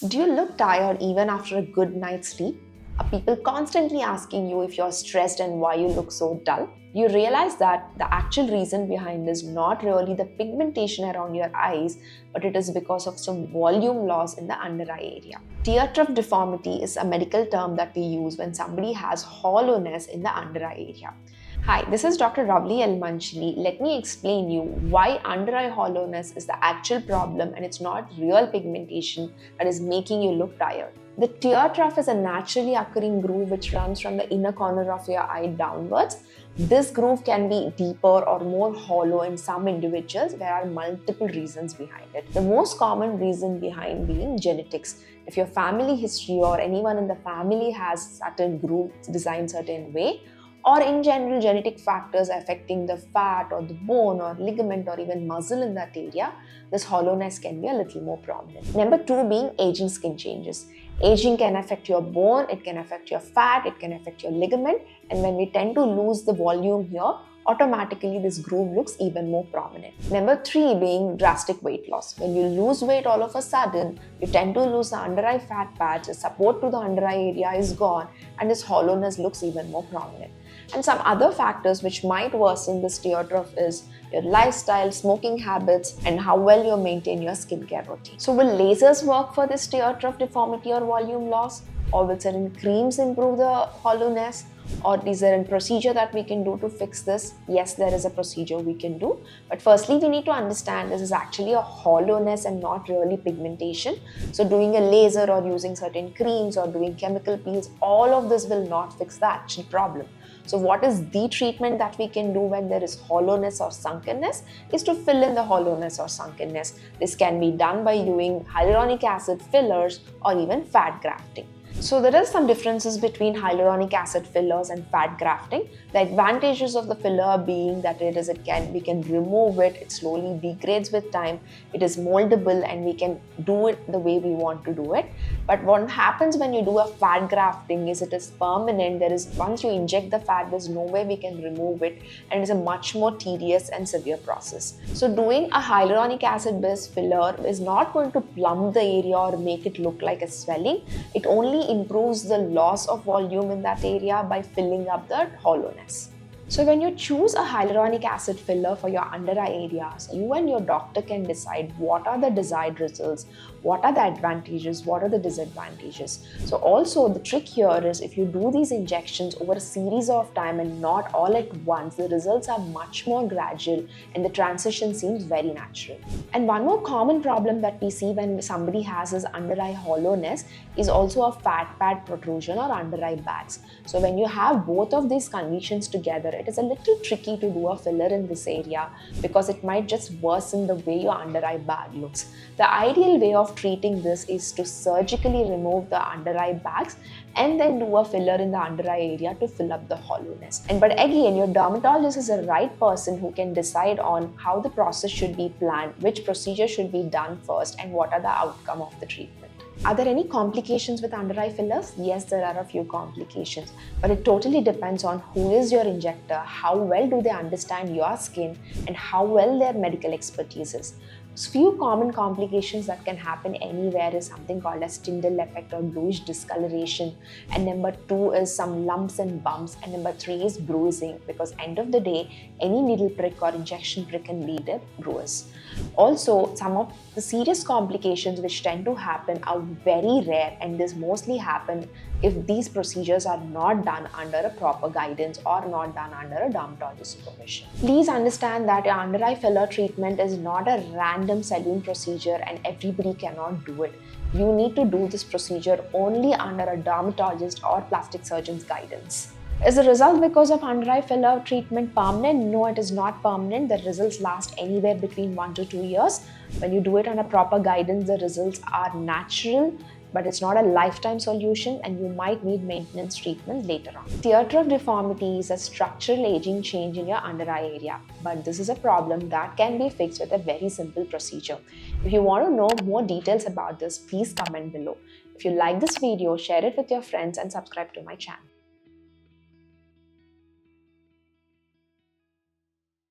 Do you look tired even after a good night's sleep? Are people constantly asking you if you're stressed and why you look so dull? You realize that the actual reason behind is not really the pigmentation around your eyes, but it is because of some volume loss in the under eye area. Tear trough deformity is a medical term that we use when somebody has hollowness in the under eye area. Hi, this is Dr. Ravali Yalamanchili. Let me explain you why under eye hollowness is the actual problem and it's not real pigmentation that is making you look tired. The tear trough is a naturally occurring groove which runs from the inner corner of your eye downwards. This groove can be deeper or more hollow in some individuals. There are multiple reasons behind it. The most common reason behind being genetics. If your family history or anyone in the family has certain grooves designed certain way, or in general genetic factors affecting the fat or the bone or ligament or even muscle in that area, this hollowness can be a little more prominent. Number 2 being aging skin changes. Aging can affect your bone, it can affect your fat, it can affect your ligament, and when we tend to lose the volume here, automatically this groove looks even more prominent. Number 3 being drastic weight loss. When you lose weight all of a sudden, you tend to lose the under eye fat patch, the support to the under eye area is gone, and this hollowness looks even more prominent. And some other factors which might worsen this tear trough is your lifestyle, smoking habits, and how well you maintain your skincare routine. So will lasers work for this tear trough deformity or volume loss? Or will certain creams improve the hollowness? Or is there a procedure that we can do to fix this? Yes, there is a procedure we can do. But firstly, we need to understand this is actually a hollowness and not really pigmentation. So doing a laser or using certain creams or doing chemical peels, all of this will not fix the actual problem. So what is the treatment that we can do when there is hollowness or sunkenness is to fill in the hollowness or sunkenness. This can be done by using hyaluronic acid fillers or even fat grafting. So there are some differences between hyaluronic acid fillers and fat grafting. The advantages of the filler being that we can remove it, it slowly degrades with time, it is moldable and we can do it the way we want to do it. But what happens when you do a fat grafting is it is permanent. Once you inject the fat, there's no way we can remove it and it's a much more tedious and severe process. So doing a hyaluronic acid based filler is not going to plump the area or make it look like a swelling. It only improves the loss of volume in that area by filling up the hollowness. So when you choose a hyaluronic acid filler for your under eye areas, you and your doctor can decide what are the desired results, what are the advantages, what are the disadvantages. So also the trick here is if you do these injections over a series of time and not all at once, the results are much more gradual and the transition seems very natural. And one more common problem that we see when somebody has this under eye hollowness is also a fat pad protrusion or under eye bags. So when you have both of these conditions together, it is a little tricky to do a filler in this area because it might just worsen the way your under eye bag looks. The ideal way of treating this is to surgically remove the under eye bags and then do a filler in the under eye area to fill up the hollowness. But again, your dermatologist is the right person who can decide on how the process should be planned, which procedure should be done first, and what are the outcome of the treatment. Are there any complications with under eye fillers? Yes, there are a few complications, but it totally depends on who is your injector, how well do they understand your skin, and how well their medical expertise is. Few common complications that can happen anywhere is something called as Tyndall effect or bluish discoloration, and number 2 is some lumps and bumps, and number 3 is bruising, because end of the day any needle prick or injection prick can lead to bruise. Also, some of the serious complications which tend to happen are very rare, and this mostly happen if these procedures are not done under a proper guidance or not done under a dermatologist supervision. Please understand that your under eye filler treatment is not a random salon procedure and everybody cannot do it. You need to do this procedure only under a dermatologist or plastic surgeon's guidance. Is the result because of under eye filler treatment permanent? No, it is not permanent. The results last anywhere between 1 to 2 years. When you do it under proper guidance, the results are natural, but it's not a lifetime solution and you might need maintenance treatment later on. Tear trough deformity is a structural aging change in your under eye area, but this is a problem that can be fixed with a very simple procedure. If you want to know more details about this, please comment below. If you like this video, share it with your friends and subscribe to my channel.